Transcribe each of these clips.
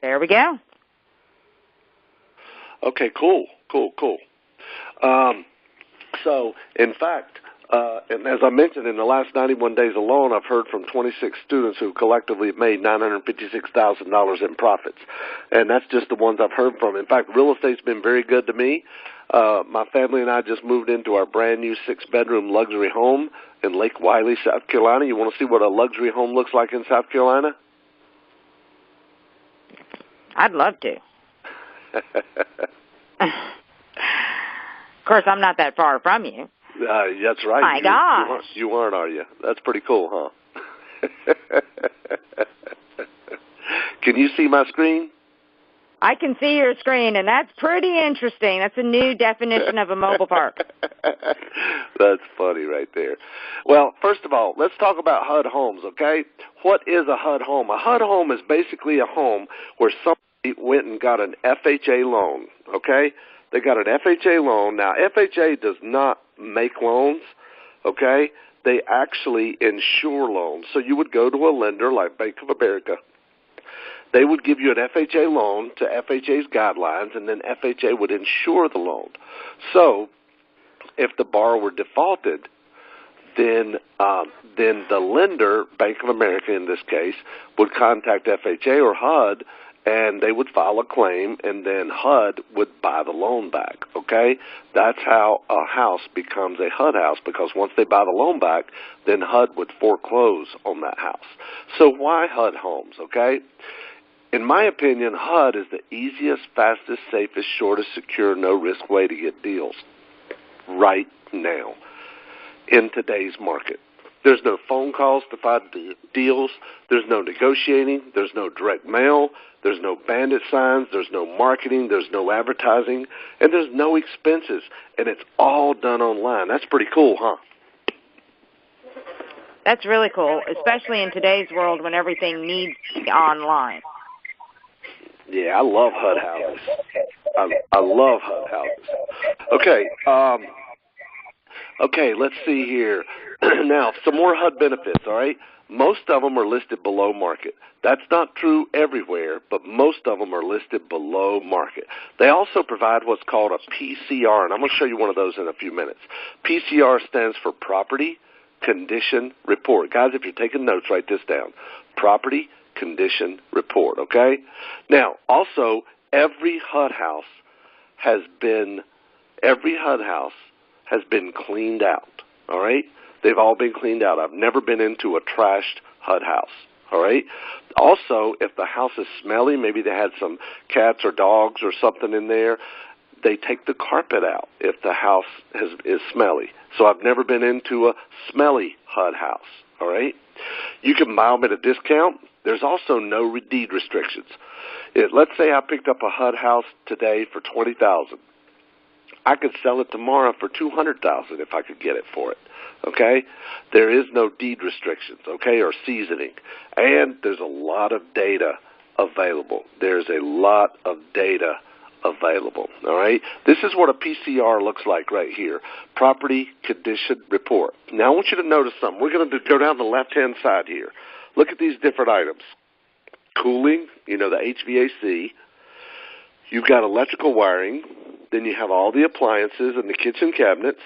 There we go. Okay, cool. So, in fact, and as I mentioned, in the last 91 days alone, I've heard from 26 students who collectively made $956,000 in profits. And that's just the ones I've heard from. In fact, real estate's been very good to me. My family and I just moved into our brand-new 6-bedroom luxury home in Lake Wiley, South Carolina. You want to see what a luxury home looks like in South Carolina? I'd love to. Of course, I'm not that far from you. That's right. My gosh. You aren't, are you? That's pretty cool, huh? Can you see my screen? I can see your screen, and that's pretty interesting. That's a new definition of a mobile park. That's funny right there. Well, first of all, let's talk about HUD homes, okay? What is a HUD home? A HUD home is basically a home where somebody went and got an FHA loan, okay? They got an FHA loan. Now, FHA does not make loans, okay? They actually insure loans. So you would go to a lender like Bank of America. They would give you an FHA loan to FHA's guidelines, and then FHA would insure the loan. So if the borrower defaulted, then the lender, Bank of America in this case, would contact FHA or HUD, and they would file a claim, and then HUD would buy the loan back, okay? That's how a house becomes a HUD house, because once they buy the loan back, then HUD would foreclose on that house. So why HUD homes, okay? In my opinion, HUD is the easiest, fastest, safest, shortest, secure, no-risk way to get deals right now in today's market. There's no phone calls to find deals. There's no negotiating. There's no direct mail. There's no bandit signs. There's no marketing. There's no advertising. And there's no expenses. And it's all done online. That's pretty cool, huh? That's really cool, especially in today's world when everything needs to be online. Yeah, I love HUD houses. I love HUD houses. Okay, let's see here. Now, some more HUD benefits, all right? Most of them are listed below market. That's not true everywhere, but most of them are listed below market. They also provide what's called a PCR, and I'm going to show you one of those in a few minutes. PCR stands for Property Condition Report. Guys, if you're taking notes, write this down. Property Condition Report, okay? Now, also, every HUD house has been cleaned out, all right? They've all been cleaned out. I've never been into a trashed HUD house, all right? Also, if the house is smelly, maybe they had some cats or dogs or something in there, they take the carpet out if the house is smelly. So I've never been into a smelly HUD house, all right? You can buy them at a discount. There's also no deed restrictions. Let's say I picked up a HUD house today for $20,000. I could sell it tomorrow for $200,000 if I could get it for it, okay? There is no deed restrictions, okay, or seasoning. And there's a lot of data available. There's a lot of data available, all right? This is what a PCR looks like right here, Property Condition Report. Now, I want you to notice something. We're going to go down the left-hand side here. Look at these different items. Cooling, the HVAC. You've got electrical wiring. Then you have all the appliances and the kitchen cabinets.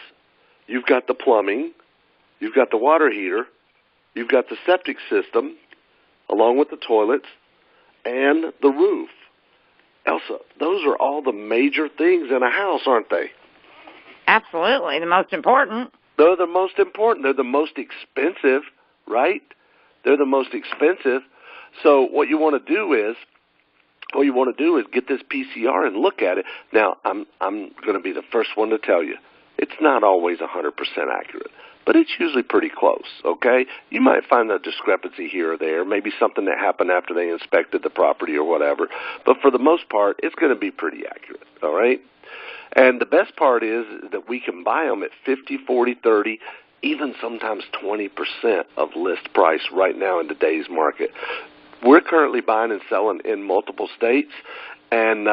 You've got the plumbing. You've got the water heater. You've got the septic system, along with the toilets, and the roof. Elsa, those are all the major things in a house, aren't they? Absolutely, the most important. They're the most important. They're the most expensive, right? They're the most expensive. So what you want to do is get this PCR and look at it. Now, I'm going to be the first one to tell you, it's not always 100% accurate, but it's usually pretty close, okay? You might find a discrepancy here or there, maybe something that happened after they inspected the property or whatever, but for the most part, it's going to be pretty accurate, all right? And the best part is that we can buy them at 50, 40, 30, even sometimes 20% of list price right now in today's market. We're currently buying and selling in multiple states, and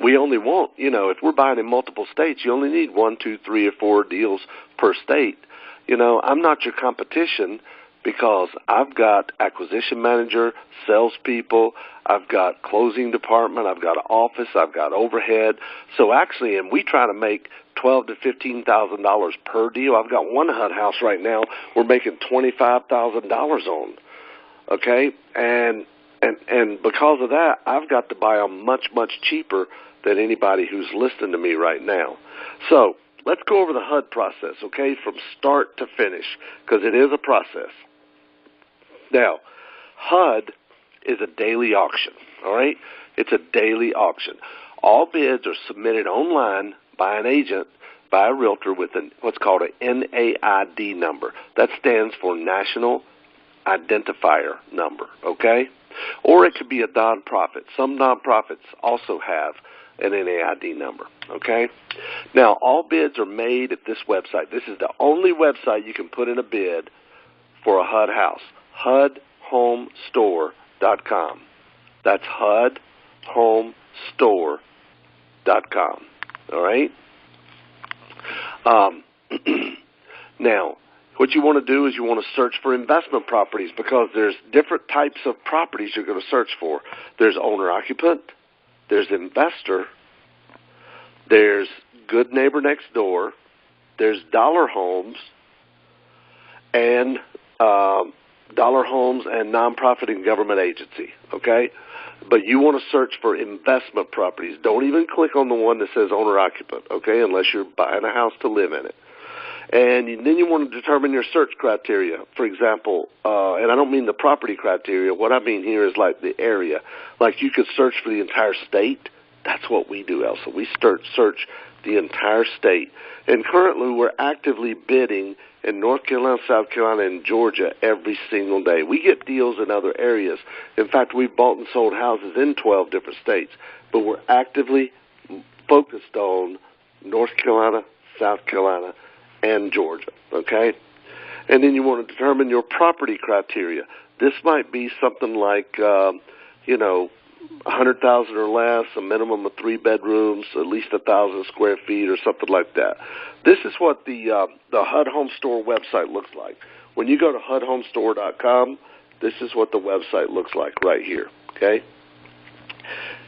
we only want, if we're buying in multiple states, you only need 1, 2, 3, or 4 deals per state. I'm not your competition, because I've got acquisition manager, salespeople, I've got closing department, I've got office, I've got overhead. So actually, and we try to make $12,000 to $15,000 per deal. I've got one HUD house right now we're making $25,000 on. Okay, and because of that, I've got to buy them much, much cheaper than anybody who's listening to me right now. So let's go over the HUD process, okay, from start to finish, because it is a process. Now, HUD is a daily auction, all right? It's a daily auction. All bids are submitted online by an agent, by a realtor with what's called an NAID number. That stands for National Identifier Number, okay? Or it could be a nonprofit. Some nonprofits also have an NAID number, okay? Now, all bids are made at this website. This is the only website you can put in a bid for a HUD house, HUDHomestore.com. That's HUDHomestore.com, all right? Now, what you want to do is you want to search for investment properties, because there's different types of properties you're going to search for. There's owner-occupant, there's investor, there's good neighbor next door, there's dollar homes, and nonprofit and government agency, okay? But you want to search for investment properties. Don't even click on the one that says owner-occupant, okay, unless you're buying a house to live in it. And then you want to determine your search criteria. For example, and I don't mean the property criteria. What I mean here is like the area. Like you could search for the entire state. That's what we do, Elsa. We search the entire state. And currently we're actively bidding in North Carolina, South Carolina, and Georgia every single day. We get deals in other areas. In fact, we've bought and sold houses in 12 different states. But we're actively focused on North Carolina, South Carolina, and Georgia, okay? And then you want to determine your property criteria. This might be something like, 100,000 or less, a minimum of 3 bedrooms, at least 1,000 square feet or something like that. This is what the HUD Home Store website looks like. When you go to HUDHomestore.com, this is what the website looks like right here, okay?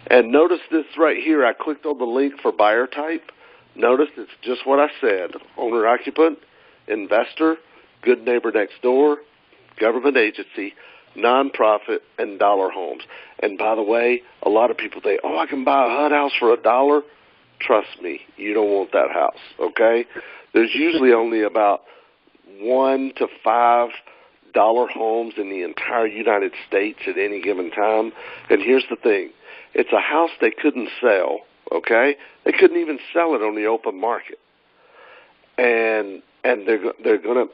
And notice this right here. I clicked on the link for buyer type. Notice it's just what I said: owner-occupant, investor, good neighbor next door, government agency, nonprofit, and dollar homes. And by the way, a lot of people think, I can buy a HUD house for $1. Trust me, you don't want that house, okay? There's usually only about 1 to 5 dollar homes in the entire United States at any given time. And here's the thing. It's a house they couldn't sell, okay? They couldn't even sell it on the open market. And they're gonna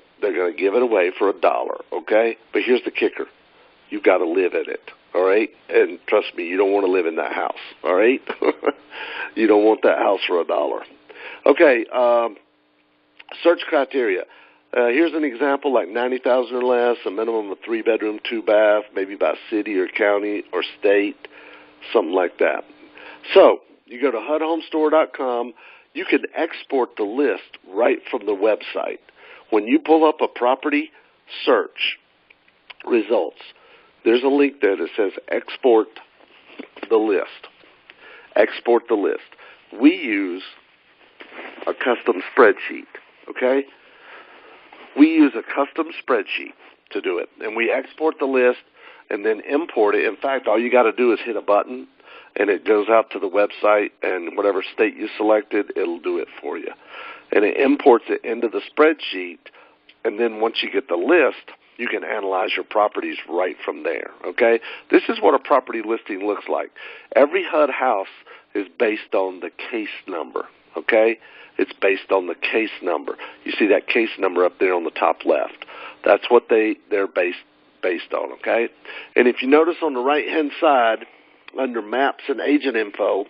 give it away for $1, okay? But here's the kicker. You've got to live in it, all right? And trust me, you don't want to live in that house, all right? You don't want that house for $1. Okay, search criteria. Here's an example, like 90,000 or less, a minimum of 3 bedroom, 2 bath, maybe by city or county or state, something like that. So you go to HUDHomestore.com. You can export the list right from the website. When you pull up a property search results, there's a link there that says export the list. Export the list. We use a custom spreadsheet, okay? We use a custom spreadsheet to do it, and we export the list and then import it. In fact, all you got to do is hit a button, and it goes out to the website, and whatever state you selected, it'll do it for you. And it imports it into the spreadsheet, and then once you get the list, you can analyze your properties right from there, okay? This is what a property listing looks like. Every HUD house is based on the case number, okay? It's based on the case number. You see that case number up there on the top left. That's what they're based on, okay? And if you notice on the right-hand side, under maps and agent info,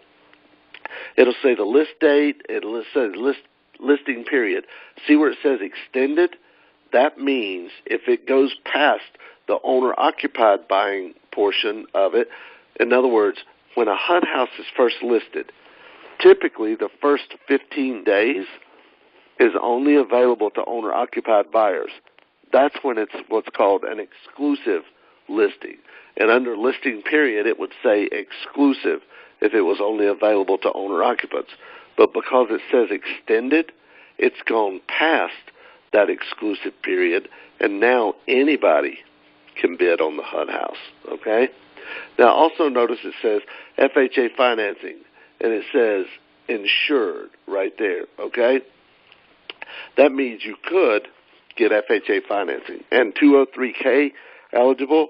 it'll say the list date, it'll say listing period. See where it says extended? That means if it goes past the owner-occupied buying portion of it, in other words, when a HUD house is first listed, typically the first 15 days is only available to owner-occupied buyers. that's when it's what's called an exclusive listing. And under listing period, it would say exclusive if it was only available to owner-occupants. But because it says extended, it's gone past that exclusive period, and now anybody can bid on the HUD house, okay? Now, also notice it says FHA financing, and it says insured right there, okay? That means you could get FHA financing. And 203K eligible,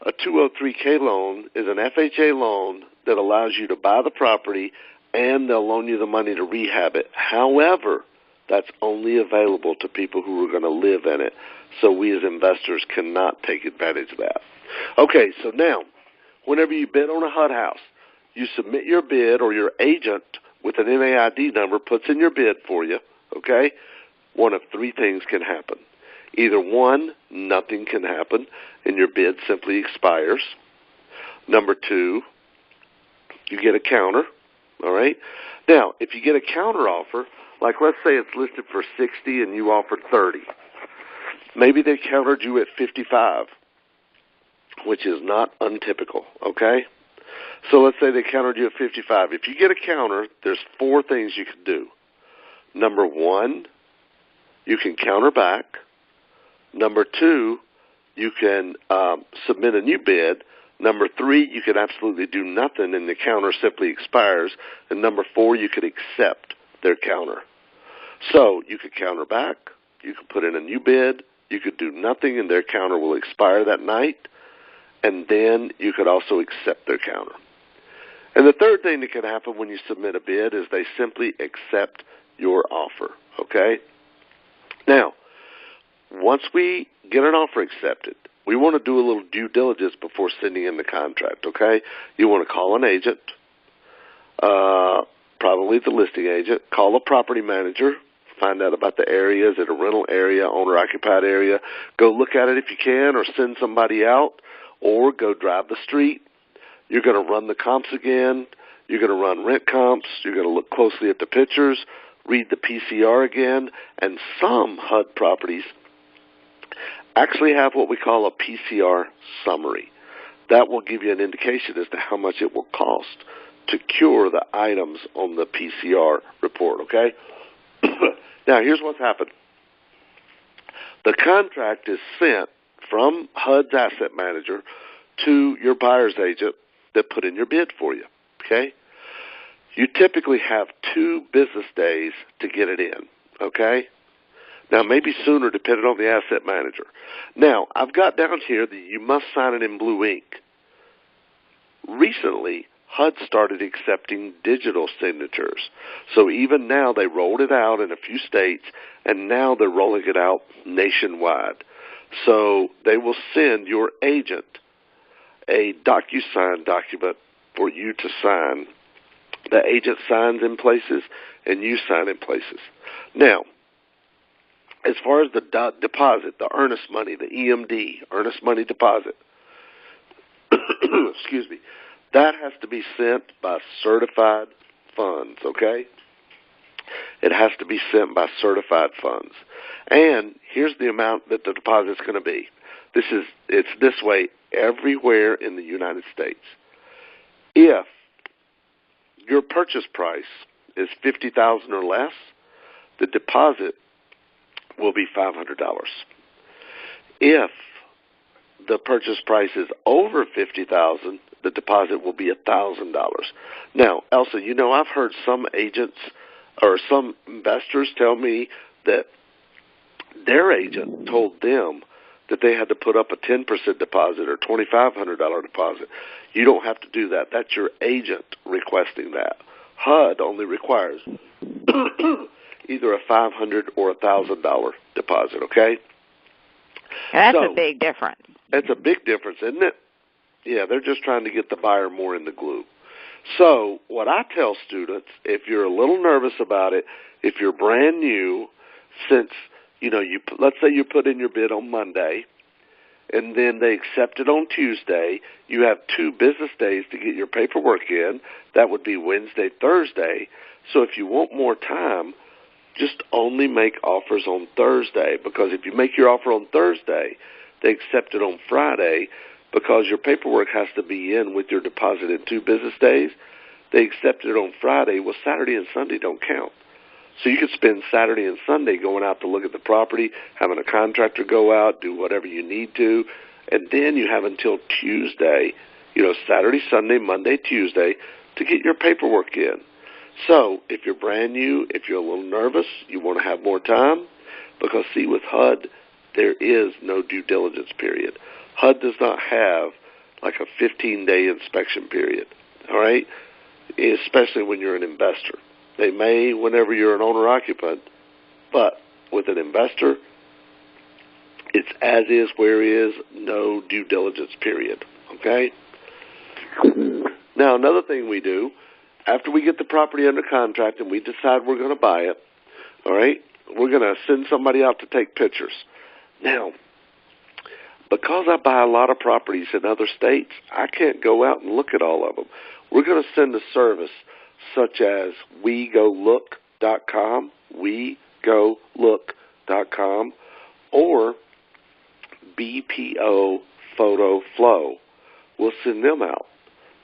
a 203K loan is an FHA loan that allows you to buy the property and they'll loan you the money to rehab it. However, that's only available to people who are going to live in it. So we as investors cannot take advantage of that. Okay, so now, whenever you bid on a HUD house, you submit your bid, or your agent with an NAID number puts in your bid for you, okay? One of three things can happen. Either one, nothing can happen, and your bid simply expires. Number two, you get a counter, all right? Now, if you get a counter offer, like let's say it's listed for 60 and you offered 30. Maybe they countered you at 55, which is not untypical, okay? So let's say they countered you at 55. If you get a counter, there's four things you can do. Number one, you can counter back. Number two, you can submit a new bid. Number three, you can absolutely do nothing and the counter simply expires. And number four, you could accept their counter. So you could counter back, you could put in a new bid, you could do nothing and their counter will expire that night, and then you could also accept their counter. And the third thing that can happen when you submit a bid is they simply accept your offer, okay? Now, once we get an offer accepted, we want to do a little due diligence before sending in the contract, okay? You want to call an agent, probably the listing agent, call a property manager, find out about the area. Is it a rental area, owner-occupied area? Go look at it if you can, or send somebody out, or go drive the street. You're going to run the comps again. You're going to run rent comps. You're going to look closely at the pictures, read the PCR again, and some HUD properties actually have what we call a PCR summary. That will give you an indication as to how much it will cost to cure the items on the PCR report, okay? Now, here's what's happened. The contract is sent from HUD's asset manager to your buyer's agent that put in your bid for you, okay? You typically have 2 business days to get it in, okay? Now, maybe sooner depending on the asset manager. Now, I've got down here that you must sign it in blue ink. Recently, HUD started accepting digital signatures. So even now, they rolled it out in a few states, and now they're rolling it out nationwide. So they will send your agent a DocuSign document for you to sign. The agent signs in places, and you sign in places. Now, as far as the deposit, the earnest money, the EMD, earnest money deposit, excuse me, that has to be sent by certified funds, okay? It has to be sent by certified funds. And here's the amount that the deposit's going to be. It's this way everywhere in the United States. If your purchase price is $50,000 or less, the deposit will be $500. If the purchase price is over $50,000, the deposit will be $1,000. Now, Elsa, you know, I've heard some agents or some investors tell me that their agent told them that they had to put up a 10% deposit or $2,500 deposit. You don't have to do that. That's your agent requesting that. HUD only requires either a $500 or $1,000 deposit, okay? That's a big difference. It's a big difference, isn't it? Yeah, they're just trying to get the buyer more in the glue. So what I tell students, if you're a little nervous about it, if you're brand new, since, you know, let's say you put in your bid on Monday, and then they accept it on Tuesday, you have 2 business days to get your paperwork in. That would be Wednesday, Thursday. So if you want more time, just only make offers on Thursday, because if you make your offer on Thursday, they accept it on Friday because your paperwork has to be in with your deposit in 2 business days. They accept it on Friday. Well, Saturday and Sunday don't count. So you could spend Saturday and Sunday going out to look at the property, having a contractor go out, do whatever you need to, and then you have until Tuesday, Saturday, Sunday, Monday, Tuesday, to get your paperwork in. So if you're brand new, if you're a little nervous, you want to have more time, because, see, with HUD, there is no due diligence period. HUD does not have like a 15-day inspection period, all right, especially when you're an investor. They may whenever you're an owner-occupant, but with an investor, it's as is, where is, no due diligence period, okay? Now, another thing we do, after we get the property under contract and we decide we're going to buy it, all right, we're going to send somebody out to take pictures. Now, because I buy a lot of properties in other states, I can't go out and look at all of them. We're going to send a service such as WeGoLook.com, WeGoLook.com, or BPO Photo Flow. We'll send them out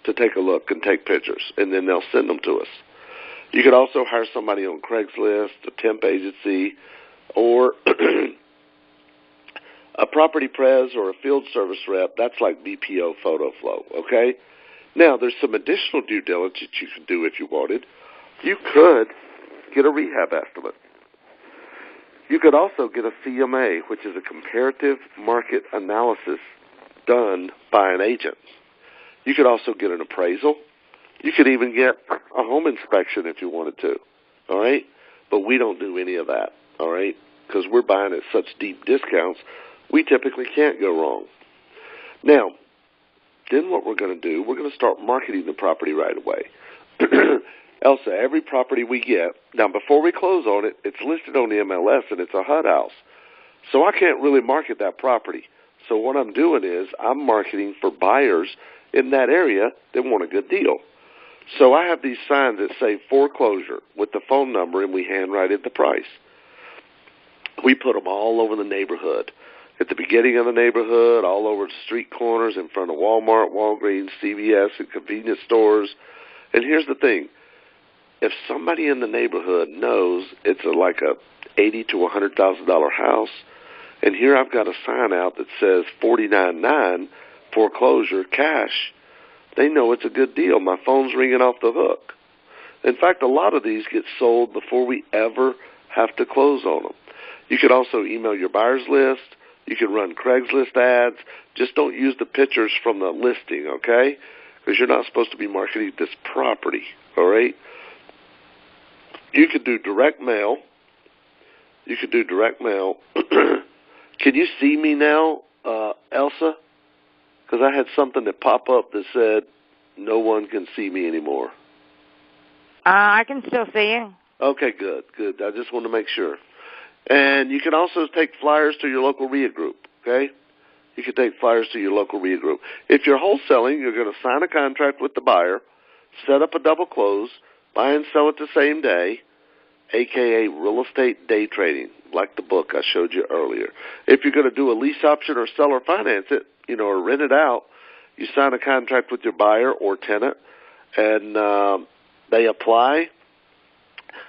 to take a look and take pictures, and then they'll send them to us. You could also hire somebody on Craigslist, a temp agency, or a property pres or a field service rep. That's like BPO Photo Flow, okay? Now, there's some additional due diligence you can do if you wanted. You could get a rehab estimate. You could also get a CMA, which is a comparative market analysis done by an agent. You could also get an appraisal. You could even get a home inspection if you wanted to, all right? But we don't do any of that, all right, because we're buying at such deep discounts, we typically can't go wrong. Now, then what we're going to do, we're going to start marketing the property right away. Elsa, every property we get, now before we close on it, it's listed on the MLS and it's a HUD house. So I can't really market that property. So what I'm doing is I'm marketing for buyers in that area that want a good deal. So I have these signs that say foreclosure with the phone number, and we handwrite the price. We put them all over the neighborhood. At the beginning of the neighborhood, all over the street corners, in front of Walmart, Walgreens, CVS, and convenience stores. And here's the thing. If somebody in the neighborhood knows it's like a $80,000 to $100,000 house, and here I've got a sign out that says $49,900 foreclosure cash, they know it's a good deal. My phone's ringing off the hook. In fact, a lot of these get sold before we ever have to close on them. You could also email your buyer's list. You can run Craigslist ads. Just don't use the pictures from the listing, okay? Because you're not supposed to be marketing this property, all right? You could do direct mail. You could do direct mail. Can you see me now, Elsa? Because I had something that pop up that said, no one can see me anymore. I can still see you. Okay, good. I just want to make sure. And you can also take flyers to your local RIA group, okay? You can take flyers to your local RIA group. If you're wholesaling, you're going to sign a contract with the buyer, set up a double close, buy and sell it the same day, a.k.a. real estate day trading, like the book I showed you earlier. If you're going to do a lease option or sell or finance it, or rent it out, you sign a contract with your buyer or tenant, and they apply,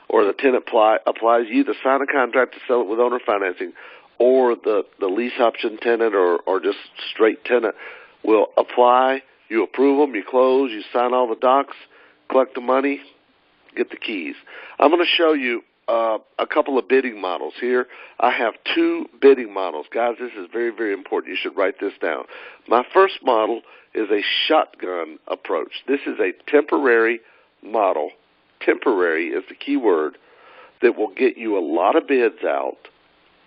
or the tenant applies. You either sign a contract to sell it with owner financing, or the lease option tenant or just straight tenant will apply. You approve them, you close, you sign all the docs, collect the money, get the keys. I'm going to show you a couple of bidding models here. I have 2 bidding models. Guys, this is very, very important. You should write this down. My first model is a shotgun approach. This is a temporary model. Temporary is the key word that will get you a lot of bids out,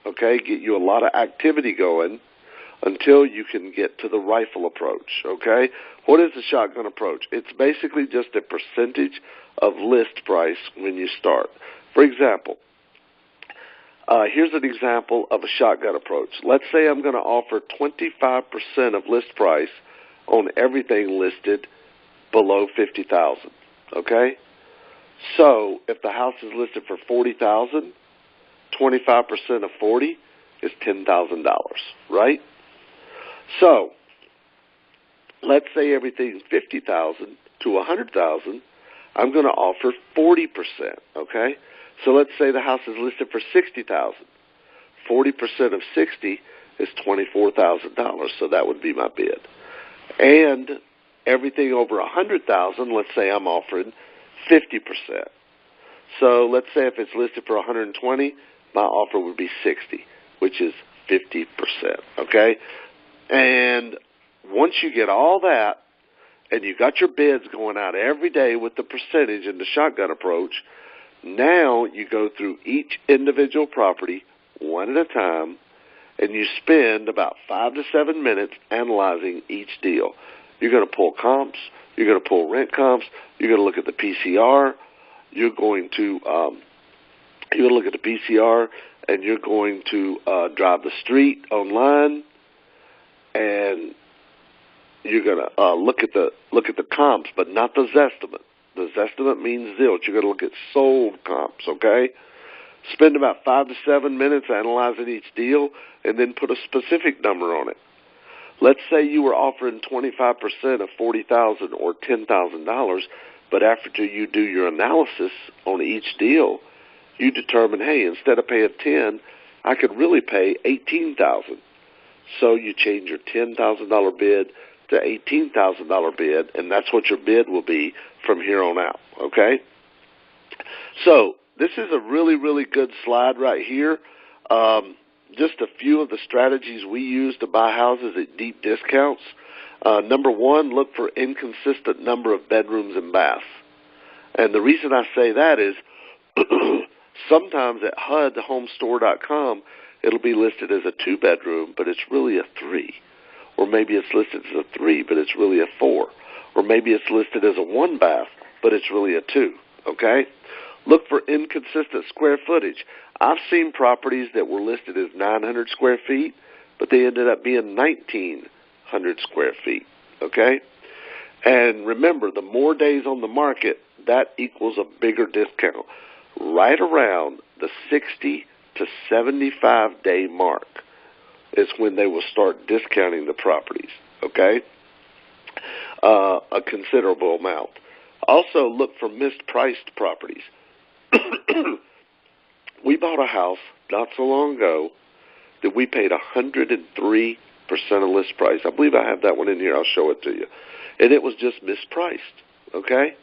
okay, get you a lot of activity going until you can get to the rifle approach, okay? What is the shotgun approach? It's basically just a percentage of list price when you start. For example, here's an example of a shotgun approach. Let's say I'm going to offer 25% of list price on everything listed below $50,000, okay? So if the house is listed for $40,000, 25% of 40 is $10,000, right? So let's say everything's $50,000 to $100,000. I'm going to offer 40%, okay? So let's say the house is listed for $60,000. 40% of 60 is $24,000, so that would be my bid. And everything over $100,000, let's say I'm offering 50%. So let's say if it's listed for 120, my offer would be 60, which is 50%, okay? And once you get all that, and you got your bids going out every day with the percentage and the shotgun approach, now you go through each individual property one at a time, and you spend about 5 to 7 minutes analyzing each deal. You're going to pull comps. You're going to pull rent comps. You're going to look at the PCR. You're going to look at the PCR, and you're going to drive the street online, and you're going to look at the comps, but not the Zestimate. The Zestimate means zilch. You're going to look at sold comps, okay? Spend about 5 to 7 minutes analyzing each deal, and then put a specific number on it. Let's say you were offering 25% of $40,000 or $10,000, but after you do your analysis on each deal, you determine, hey, instead of paying $10,000, I could really pay $18,000. So you change your $10,000 bid to $18,000 bid, and that's what your bid will be from here on out, okay? So this is a really, really good slide right here. Just a few of the strategies we use to buy houses at deep discounts. Number one, look for inconsistent number of bedrooms and baths. And the reason I say that is sometimes at HUDhomestore.com, it'll be listed as a 2-bedroom, but it's really a 3. Or maybe it's listed as a 3, but it's really a 4. Or maybe it's listed as a 1-bath, but it's really a 2, okay? Look for inconsistent square footage. I've seen properties that were listed as 900 square feet, but they ended up being 1,900 square feet, okay? And remember, the more days on the market, that equals a bigger discount. Right around the 60 to 75-day mark is when they will start discounting the properties, okay? A considerable amount. Also, look for mispriced properties. We bought a house not so long ago that we paid 103% of list price. I believe I have that one in here. I'll show it to you. And it was just mispriced, okay?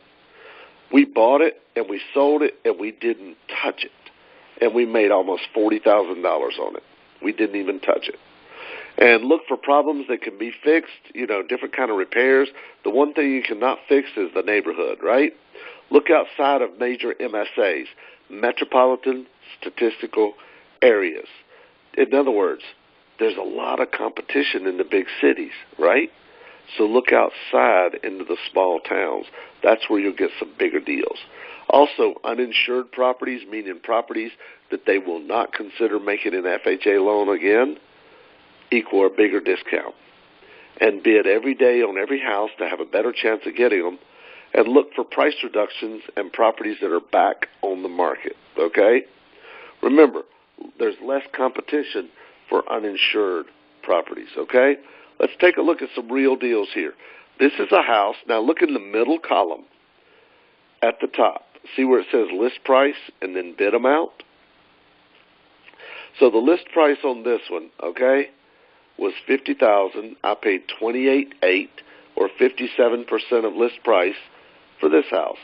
We bought it, and we sold it, and we didn't touch it. And we made almost $40,000 on it. We didn't even touch it. And look for problems that can be fixed, different kind of repairs. The one thing you cannot fix is the neighborhood, right? Look outside of major MSAs, metropolitan statistical areas. In other words, there's a lot of competition in the big cities, right? So look outside into the small towns. That's where you'll get some bigger deals. Also, uninsured properties, meaning properties that they will not consider making an FHA loan again, equal a bigger discount. And bid every day on every house to have a better chance of getting them. And look for price reductions and properties that are back on the market, okay? Remember, there's less competition for uninsured properties, okay? Let's take a look at some real deals here. This is a house. Now look in the middle column at the top. See where it says list price and then bid amount? So the list price on this one, okay, was $50,000. I paid $28,800 or 57% of list price for this house.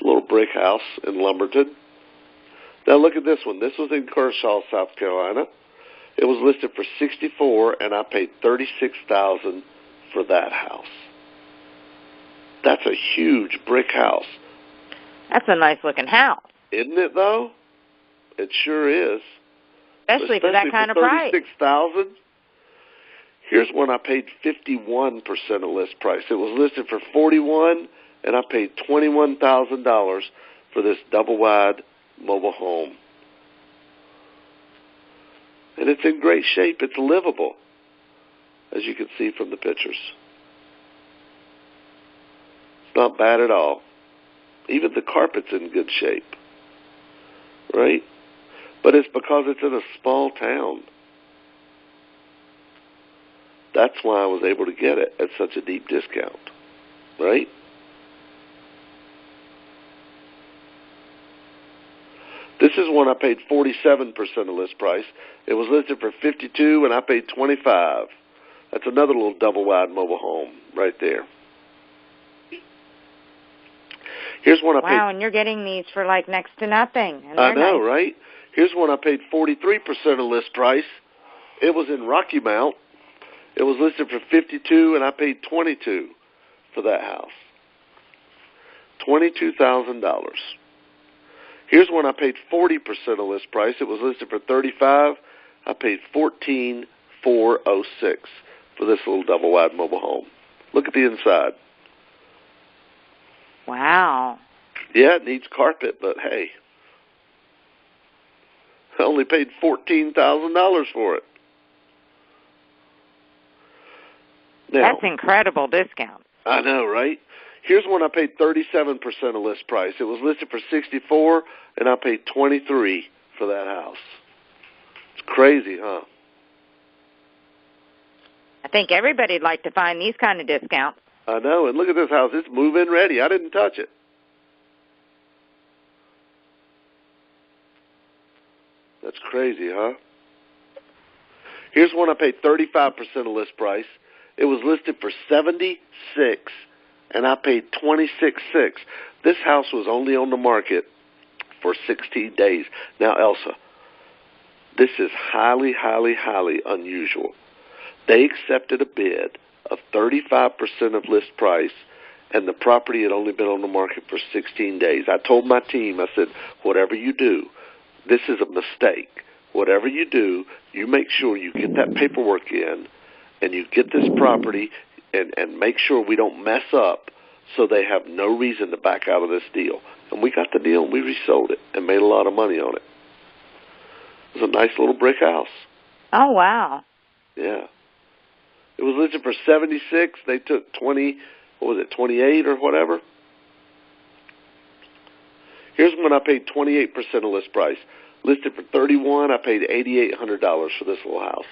A little brick house in Lumberton. Now look at this one. This was in Kershaw, South Carolina. It was listed for $64,000, and I paid $36,000 for that house. That's a huge brick house. That's a nice looking house. Isn't it though? It sure is. Especially for that kind of price. $36,000. Here's one I paid 51% of list price. It was listed for $41,000, and I paid $21,000 for this double-wide mobile home. And it's in great shape. It's livable, as you can see from the pictures. It's not bad at all. Even the carpet's in good shape, right? But it's because it's in a small town. That's why I was able to get it at such a deep discount, right? This is one I paid 47% of list price. It was listed for $52,000 and I paid $25,000. That's another little double-wide mobile home right there. Here's one I paid. Wow, and you're getting these for like next to nothing. And I know, nice. right? Here's one I paid 43% of list price. It was in Rocky Mount. It was listed for $52,000 and I paid $22,000 for that house. $22,000. Here's one I paid 40% of list price. It was listed for $35,000. I paid $14,406 for this little double-wide mobile home. Look at the inside. Wow. Yeah, it needs carpet, but hey, I only paid $14,000 for it. Now, That's incredible discount. I know, right? Here's one I paid 37% of list price. It was listed for $64,000 and I paid $23,000 for that house. It's crazy, huh? I think everybody'd like to find these kind of discounts. I know, and look at this house. It's move-in ready. I didn't touch it. That's crazy, huh? Here's one I paid 35% of list price. It was listed for $76,000 and I paid $26,600. This house was only on the market for 16 days. Now, Elsa, this is highly, highly, highly unusual. They accepted a bid of 35% of list price, and the property had only been on the market for 16 days. I told my team, I said, whatever you do, this is a mistake. Whatever you do, you make sure you get that paperwork in, and you get this property and make sure we don't mess up so they have no reason to back out of this deal. And we got the deal, and we resold it and made a lot of money on it. It was a nice little brick house. Oh, wow. Yeah. It was listed for $76,000. They took 28 or whatever. Here's one I paid 28% of list price. Listed for $31,000. I paid $8,800 for this little house.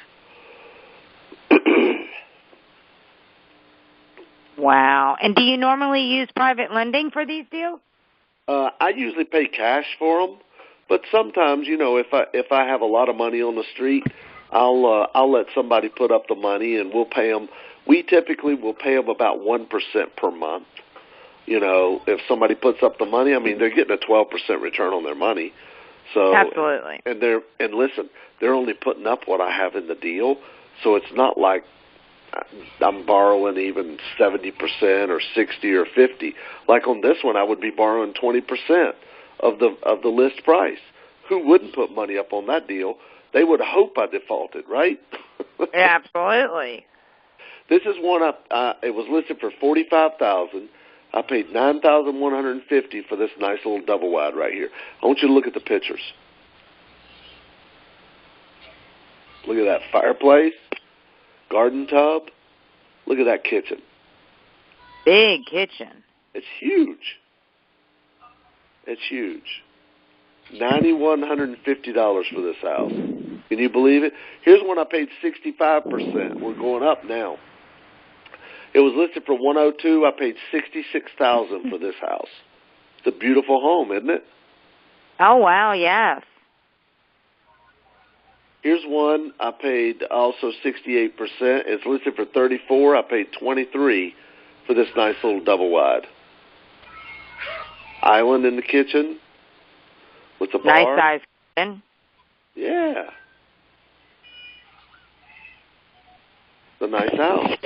Wow. And do you normally use private lending for these deals? I usually pay cash for them, but sometimes, you know, if I have a lot of money on the street, I'll let somebody put up the money and we'll pay them. We typically will pay them about 1% per month. You know, if somebody puts up the money, I mean, they're getting a 12% return on their money. So Absolutely. And listen, they're only putting up what I have in the deal, so it's not like I'm borrowing even 70% or 60 or 50. Like on this one, I would be borrowing 20% of the list price. Who wouldn't put money up on that deal? They would hope I defaulted, right? Absolutely. This is one it was listed for $45,000. I paid $9,150 for this nice little double wide right here. I want you to look at the pictures. Look at that fireplace, garden tub. Look at that kitchen. Big kitchen. It's huge. It's huge. $9,150 for this house. Can you believe it? Here's one I paid 65%. We're going up now. It was listed for $102,000. I paid $66,000 for this house. It's a beautiful home, isn't it? Oh, wow, yes. Here's one I paid also 68%. It's listed for $34,000. I paid $23,000 for this nice little double wide. Island in the kitchen with a bar. Nice size kitchen. Yeah. It's a nice house.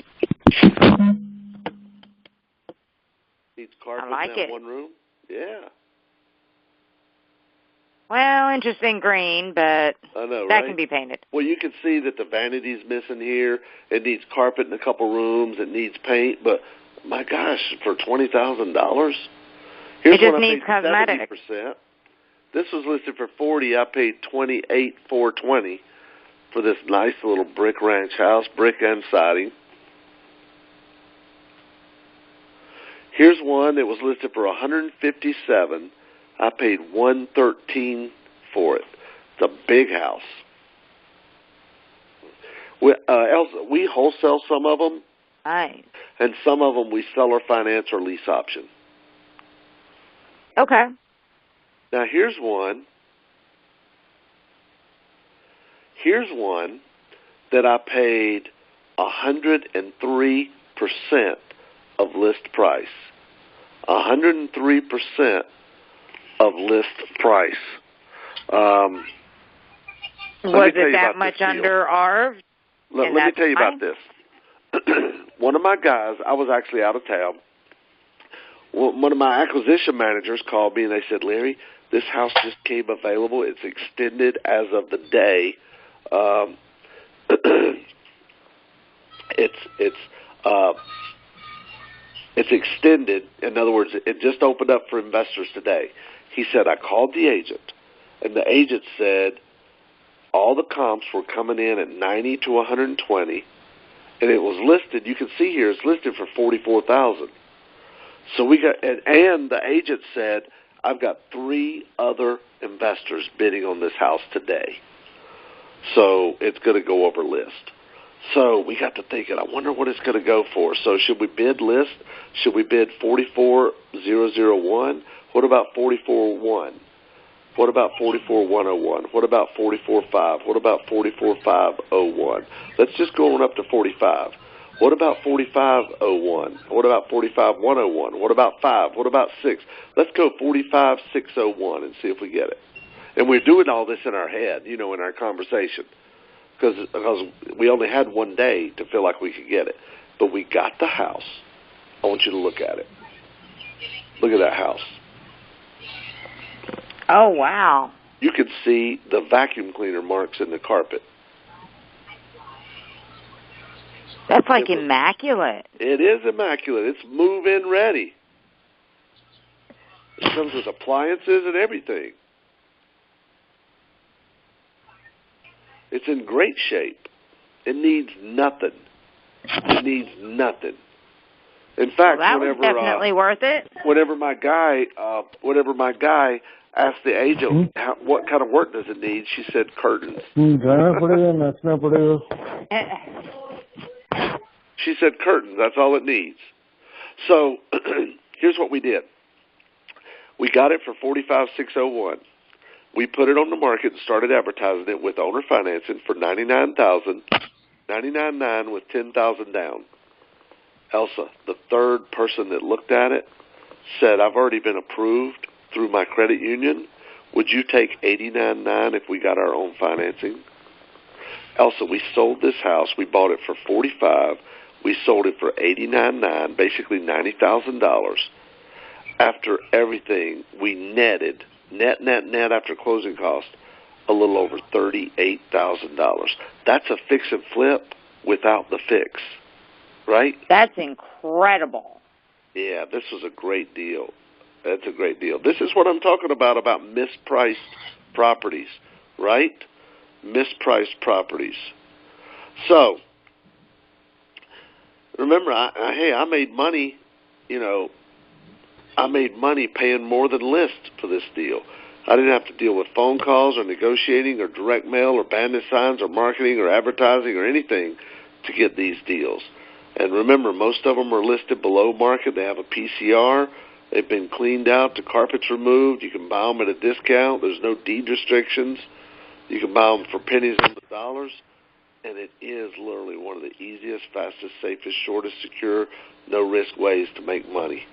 Needs carpet I like in that it. one room. Yeah. Well, interesting green, but I know, that right? can be painted. Well, you can see that the vanity's missing here. It needs carpet in a couple rooms. It needs paint. But, my gosh, for $20,000? Here's It just one I needs paid cosmetics. 70%. This was listed for $40,000. I paid $28,420 for this nice little brick ranch house, brick and siding. Here's one that was listed for $157,000. I paid $113,000 for it. It's a big house. Elsa, we wholesale some of them. Nice. And some of them we sell or finance or lease option. Okay. Now here's one. Here's one that I paid 103% of list price. 103% of list price. Was it that much under ARV? Let me tell you about this. One of my guys, I was actually out of town. One of my acquisition managers called me and they said, Larry, this house just came available. It's extended as of the day. It's extended. In other words, it just opened up for investors today. He said, I called the agent, and the agent said all the comps were coming in at 90 to 120, and it was listed. You can see here it's listed for $44,000. So we got, and the agent said, I've got 3 other investors bidding on this house today. So it's going to go over list. So we got to thinking, I wonder what it's going to go for. So should we bid list? Should we bid 44,001? What about 44,1? What about 44,101? What about 44,5? What about 44,501? Let's just go on up to 45. What about 45,01? What about 45,101? What about 5? What about 6? Let's go 45,601 and see if we get it. And we're doing all this in our head, in our conversation, because we only had one day to feel like we could get it. But we got the house. I want you to look at it. Look at that house. Oh, wow. You can see the vacuum cleaner marks in the carpet. That's like immaculate. It is immaculate. It's move-in ready. It comes with appliances and everything. It's in great shape. It needs nothing. It needs nothing. In fact, that was definitely worth it. Whenever my guy asked the agent what kind of work does it need, she said curtains. She said curtains. That's all it needs. So here's what we did. We got it for $45,601. We put it on the market and started advertising it with owner financing for $99,000, $99,900 with $10,000 down. Elsa, the third person that looked at it, said, I've already been approved through my credit union. Would you take $89,900 if we got our own financing? Elsa, we sold this house. We bought it for $45,000. We sold it for $89,900, basically $90,000. After everything, we netted, net after closing costs, a little over $38,000. That's a fix and flip without the fix, right? That's incredible. Yeah, this was a great deal. That's a great deal. This is what I'm talking about mispriced properties, right? Mispriced properties. So, remember, I made money, I made money paying more than list for this deal. I didn't have to deal with phone calls or negotiating or direct mail or bandit signs or marketing or advertising or anything to get these deals. And remember, most of them are listed below market. They have a PCR. They've been cleaned out. The carpet's removed. You can buy them at a discount. There's no deed restrictions. You can buy them for pennies on the dollars. And it is literally one of the easiest, fastest, safest, shortest, secure, no-risk ways to make money.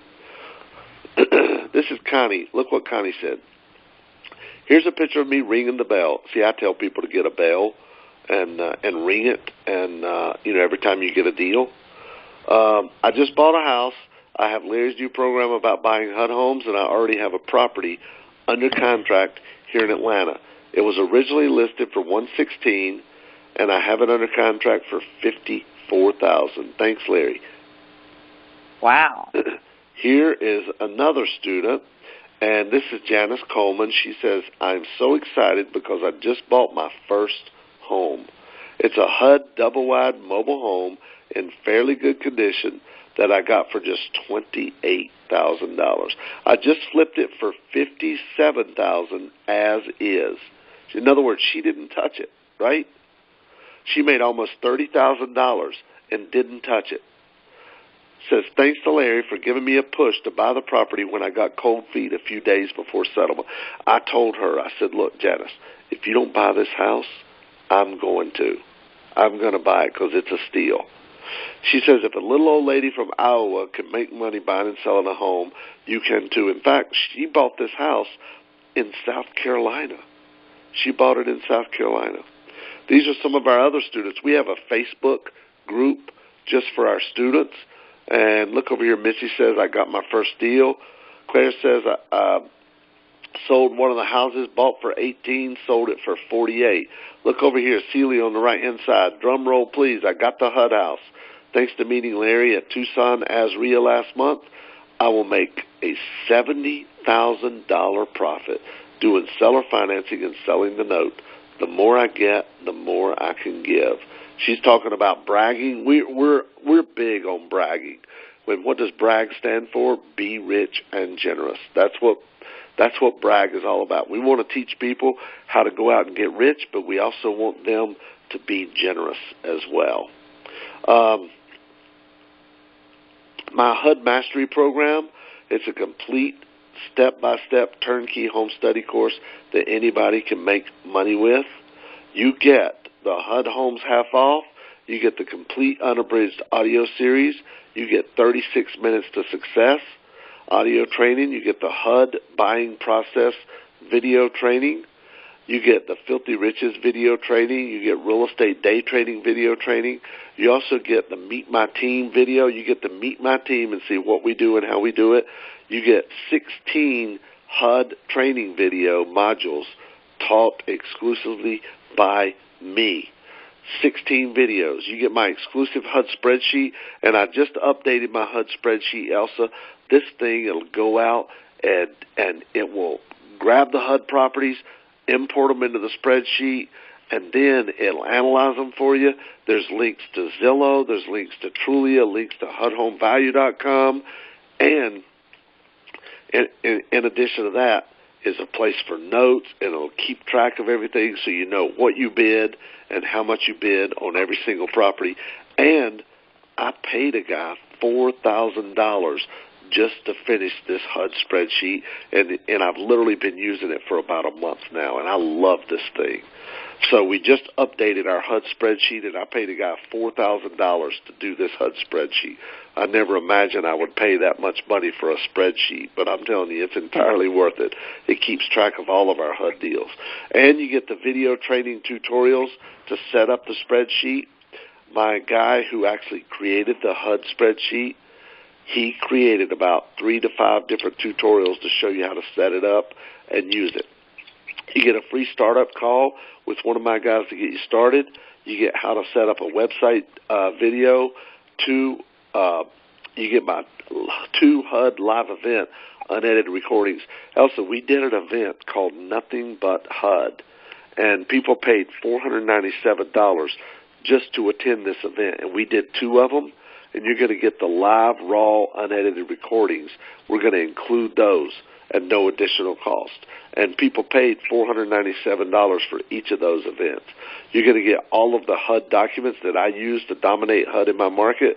This is Connie. Look what Connie said. Here's a picture of me ringing the bell. See, I tell people to get a bell and ring it, and every time you get a deal. I just bought a house. I have Larry's new program about buying HUD homes, and I already have a property under contract here in Atlanta. It was originally listed for $116,000, and I have it under contract for $54,000. Thanks, Larry. Wow. Here is another student, and this is Janice Coleman. She says, I'm so excited because I just bought my first home. It's a HUD double-wide mobile home in fairly good condition that I got for just $28,000. I just flipped it for $57,000 as is. In other words, she didn't touch it, right? She made almost $30,000 and didn't touch it. Says, thanks to Larry for giving me a push to buy the property when I got cold feet a few days before settlement. I told her, I said, look, Janice, if you don't buy this house, I'm going to. I'm going to buy it because it's a steal. She says, if a little old lady from Iowa can make money buying and selling a home, you can too. In fact, she bought this house in South Carolina. She bought it in South Carolina. These are some of our other students. We have a Facebook group just for our students. And look over here, Missy says, I got my first deal. Claire says, I sold one of the houses, bought for 18, sold it for 48. Look over here, Celia on the right-hand side. Drum roll, please. I got the HUD house. Thanks to meeting Larry at Tucson Azria last month, I will make a $70,000 profit doing seller financing and selling the note. The more I get, the more I can give. She's talking about bragging. We're big on bragging. What does brag stand for? Be rich and generous. That's what brag is all about. We want to teach people how to go out and get rich, but we also want them to be generous as well. My HUD Mastery program, it's a complete step-by-step turnkey home study course that anybody can make money with. You get the HUD Homes half off. You get the complete unabridged audio series. You get 36 minutes to success audio training. You get the HUD buying process video training. You get the Filthy Riches video training. You get real estate day trading video training. You also get the Meet My Team video. You get to meet my team and see what we do and how we do it. You get 16 HUD training video modules taught exclusively by me. 16 videos. You get my exclusive HUD spreadsheet, and I just updated my HUD spreadsheet, Elsa. This thing, it'll go out and it will grab the HUD properties, import them into the spreadsheet, and then it'll analyze them for you. There's links to Zillow, there's links to Trulia, links to HUDHomeValue.com, and in addition to that is a place for notes, and it'll keep track of everything so you know what you bid and how much you bid on every single property. And I paid a guy $4,000 just to finish this HUD spreadsheet, and I've literally been using it for about a month now, and I love this thing. So we just updated our HUD spreadsheet, and I paid a guy $4,000 to do this HUD spreadsheet. I never imagined I would pay that much money for a spreadsheet, but I'm telling you, it's entirely worth it. It keeps track of all of our HUD deals. And you get the video training tutorials to set up the spreadsheet. My guy who actually created the HUD spreadsheet, he created about 3 to 5 different tutorials to show you how to set it up and use it. You get a free startup call with one of my guys to get you started. You get how to set up a website video. You get my 2 HUD live event unedited recordings. Also, we did an event called Nothing But HUD, and people paid $497 just to attend this event, and we did 2 of them. And you're going to get the live, raw, unedited recordings. We're going to include those at no additional cost. And people paid $497 for each of those events. You're going to get all of the HUD documents that I use to dominate HUD in my market,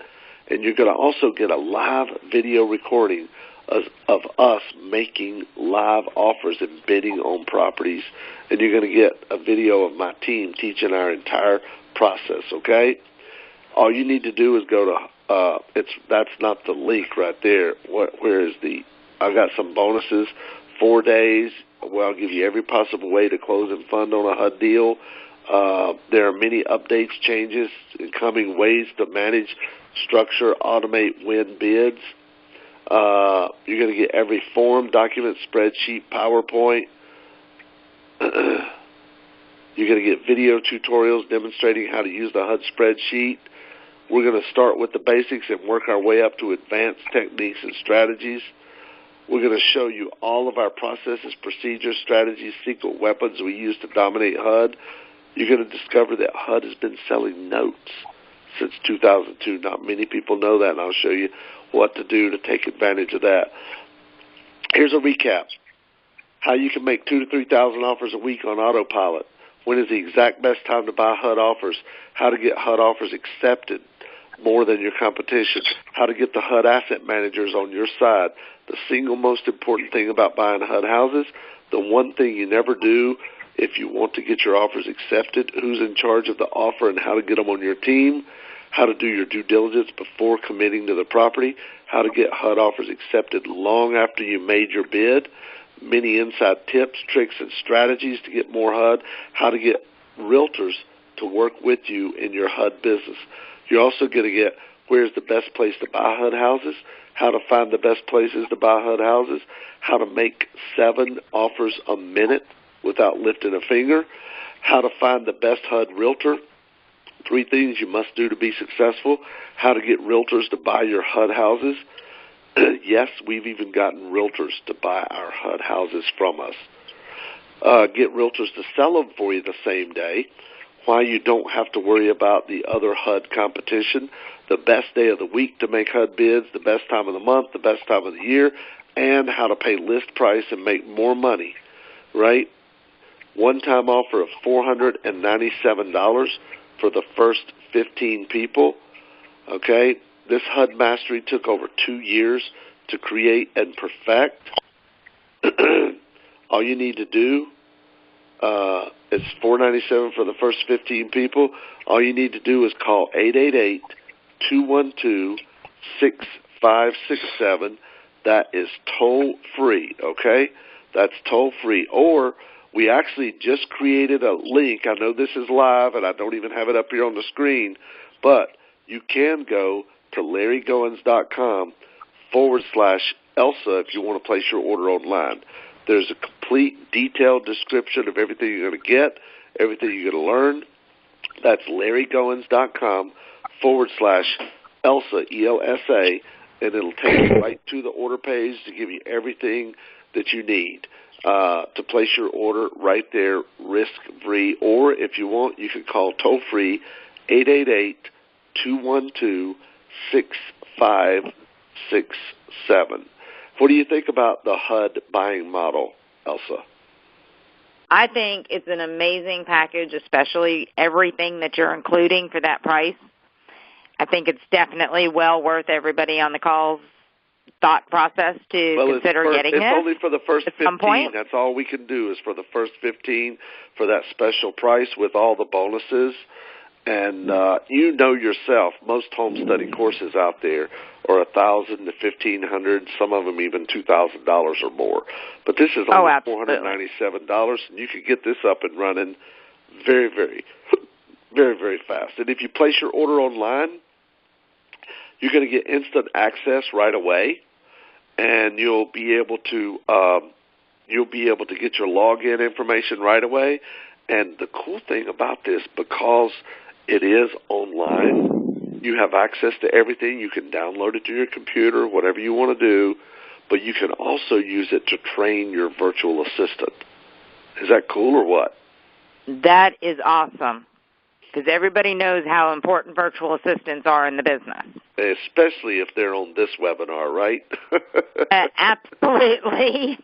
and you're going to also get a live video recording of us making live offers and bidding on properties. And you're going to get a video of my team teaching our entire process, okay? All you need to do is go to that's not the link right there. Where is the? I've got some bonuses, 4 days where I'll give you every possible way to close and fund on a HUD deal. There are many updates, changes, incoming ways to manage, structure, automate, win bids. You're going to get every form, document, spreadsheet, PowerPoint. You're going to get video tutorials demonstrating how to use the HUD spreadsheet. We're going to start with the basics and work our way up to advanced techniques and strategies. We're going to show you all of our processes, procedures, strategies, secret weapons we use to dominate HUD. You're going to discover that HUD has been selling notes since 2002. Not many people know that, and I'll show you what to do to take advantage of that. Here's a recap. how you can make 2,000 to 3,000 offers a week on autopilot, when is the exact best time to buy HUD offers, how to get HUD offers accepted more than your competition, how to get the HUD asset managers on your side. The single most important thing about buying HUD houses, the one thing you never do if you want to get your offers accepted, who's in charge of the offer and how to get them on your team, how to do your due diligence before committing to the property, how to get HUD offers accepted long after you made your bid, many inside tips, tricks, and strategies to get more HUD, how to get realtors to work with you in your HUD business. You're also going to get where's the best place to buy HUD houses, how to find the best places to buy HUD houses, how to make 7 offers a minute without lifting a finger, how to find the best HUD realtor, 3 things you must do to be successful, how to get realtors to buy your HUD houses. Yes, we've even gotten realtors to buy our HUD houses from us. Get realtors to sell them for you the same day, why you don't have to worry about the other HUD competition, the best day of the week to make HUD bids, the best time of the month, the best time of the year, and how to pay list price and make more money, right? One-time offer of $497 for the first 15 people, okay? This HUD Mastery took over 2 years to create and perfect. All you need to do is $497 for the first 15 people. All you need to do is call 888-212-6567. That is toll-free, okay? That's toll-free. Or we actually just created a link. I know this is live, and I don't even have it up here on the screen, but you can go to LarryGoins.com/Elsa if you want to place your order online. There's a complete detailed description of everything you're going to get, everything you're going to learn. That's LarryGoins.com/Elsa, E-L-S-A, and it'll take you right to the order page to give you everything that you need to place your order right there, risk-free. Or if you want, you can call toll-free 888-212-6567. What do you think about the HUD buying model, Elsa? I think it's an amazing package, especially everything that you're including for that price. I think it's definitely well worth everybody on the call's thought process to consider getting it. It's only for the first 15. Point. That's all we can do is for the first 15 for that special price with all the bonuses. And you know yourself, most home study courses out there are $1,000 to $1,500, some of them even $2,000 or more. But this is only $497, and you can get this up and running very, very, very, very fast. And if you place your order online, you're going to get instant access right away, and you'll be able to get your login information right away. And the cool thing about this, because it is online, you have access to everything. You can download it to your computer, whatever you want to do, but you can also use it to train your virtual assistant. Is that cool or what? That is awesome, because everybody knows how important virtual assistants are in the business. Especially if they're on this webinar, right? Absolutely.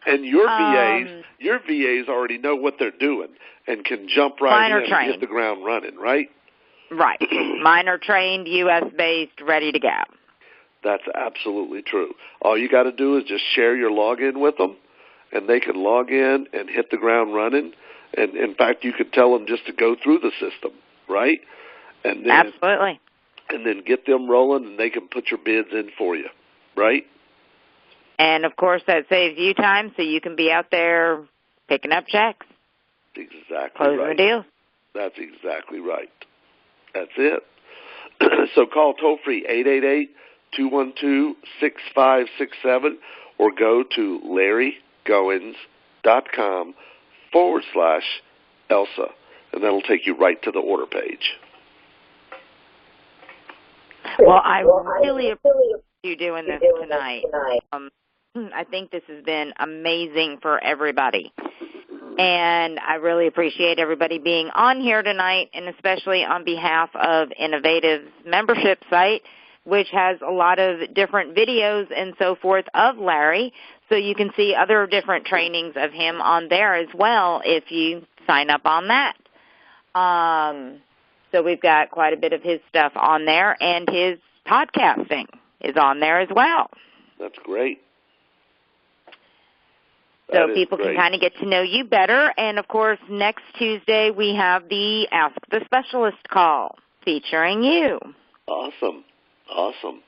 And your VAs already know what they're doing and can jump right in and hit the ground running, right? Right. Mine are trained, U.S.-based, ready to go. That's absolutely true. All you got to do is just share your login with them, and they can log in and hit the ground running. And, in fact, you could tell them just to go through the system, right? And then, absolutely. And then get them rolling, and they can put your bids in for you, right? And, of course, that saves you time so you can be out there picking up checks. Exactly closing right. the deal. That's exactly right. That's it. So call toll-free 888-212-6567 or go to LarryGoins.com/Elsa, and that'll take you right to the order page. Well, I really appreciate you doing this tonight. I think this has been amazing for everybody. And I really appreciate everybody being on here tonight, and especially on behalf of Innovative's membership site, which has a lot of different videos and so forth of Larry. So you can see other different trainings of him on there as well if you sign up on that. So we've got quite a bit of his stuff on there, and his podcasting is on there as well. That's great. So people can kind of get to know you better. And, of course, next Tuesday we have the Ask the Specialist call featuring you. Awesome. Awesome.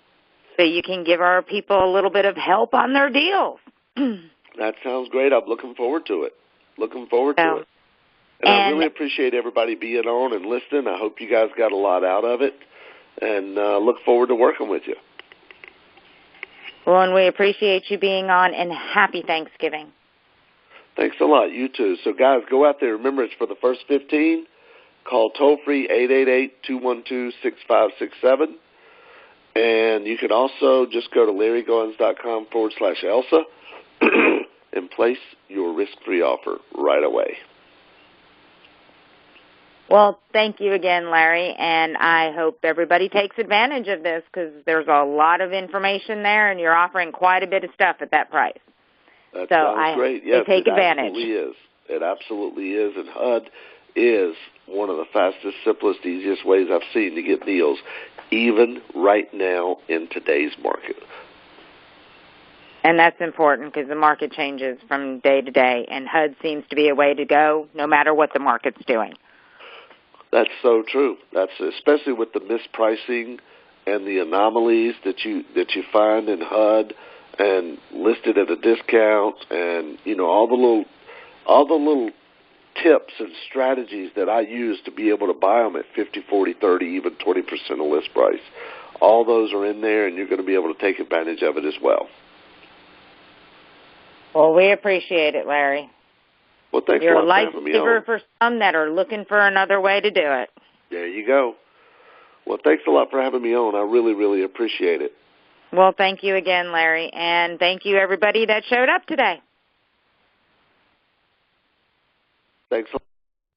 So you can give our people a little bit of help on their deals. That sounds great. I'm looking forward to it. Looking forward to it. And I really appreciate everybody being on and listening. I hope you guys got a lot out of it, and look forward to working with you. Well, and we appreciate you being on, and happy Thanksgiving. Thanks a lot. You too. So, guys, go out there. Remember, it's for the first 15. Call toll-free 888-212-6567. And you can also just go to LarryGoins.com/Elsa and place your risk-free offer right away. Well, thank you again, Larry, and I hope everybody takes advantage of this because there's a lot of information there, and you're offering quite a bit of stuff at that price. That sounds great. Yes, take advantage. Absolutely is. It absolutely is, and HUD is one of the fastest, simplest, easiest ways I've seen to get deals, even right now in today's market. And that's important because the market changes from day to day, and HUD seems to be a way to go no matter what the market's doing. That's so true. That's especially with the mispricing and the anomalies that you find in HUD and listed at a discount, and all the little tips and strategies that I use to be able to buy them at 50, 40, 30, even 20% of list price. All those are in there, and you're going to be able to take advantage of it as well. Well, we appreciate it, Larry. Well, thanks You're a lot for having me on. You're a lifesaver for some that are looking for another way to do it. There you go. Well, thanks a lot for having me on. I really, really appreciate it. Well, thank you again, Larry, and thank you, everybody that showed up today. Thanks a lot.